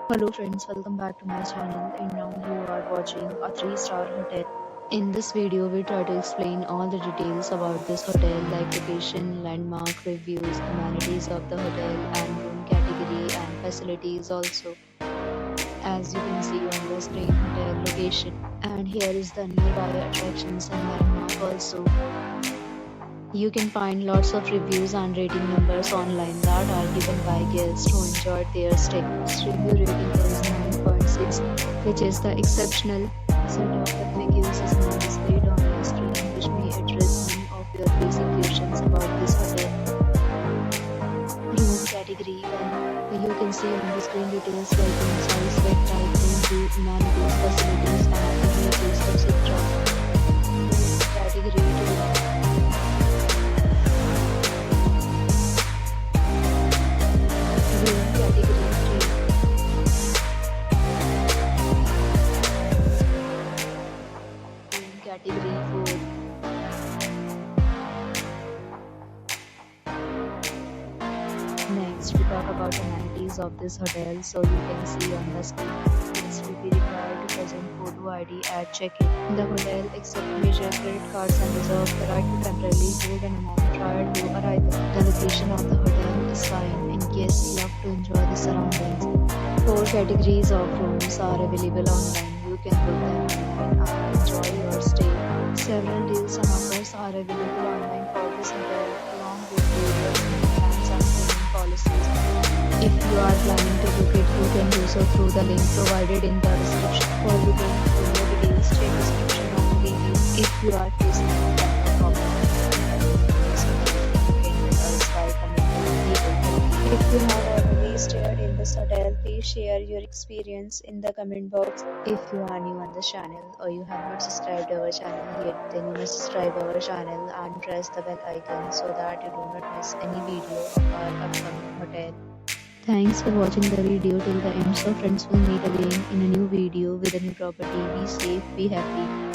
Hello friends, welcome back to my channel, and now you are watching a 3-star hotel. In this video, we try to explain all the details about this hotel like location, landmark, reviews, amenities of the hotel and room category and facilities also. As you can see on the screen, hotel location, and here is the nearby attractions and landmark also. You can find lots of reviews and rating numbers online that are given by guests who enjoyed their stay. Its review rating is 9.6, which is the exceptional. Set of FAQs is now displayed on the screen, which may address many of your basic questions about this hotel. Room category 1. You can see on the screen details like room size, bed type, room view, amenities, facilities, and reviews, etc. Room category 2. Category 4. Next, we talk about amenities of this hotel. So you can see on the screen, guests will be required to present photo ID at check-in. The hotel accepts major credit cards and reserves the right to temporarily hold an amount prior to arrival. The location of the hotel is fine and guests love to enjoy the surroundings. 4 categories of rooms are available online. You can book them and enjoy your stay. Several deals and offers are available online for this hotel, along with various plans and payment policies. If you are planning to book it, you can do so through the link provided in the description. For booking more details, check description and review. If you are facing any problem, if you have already stayed in this hotel, please share your experience in the comment box. If you are new on this channel or you have not subscribed our channel yet, then you must subscribe our channel and press the bell icon so that you do not miss any video of our upcoming hotel. Thanks for watching the video till the end. So friends, will meet again in a new video with a new property. Be safe, be happy.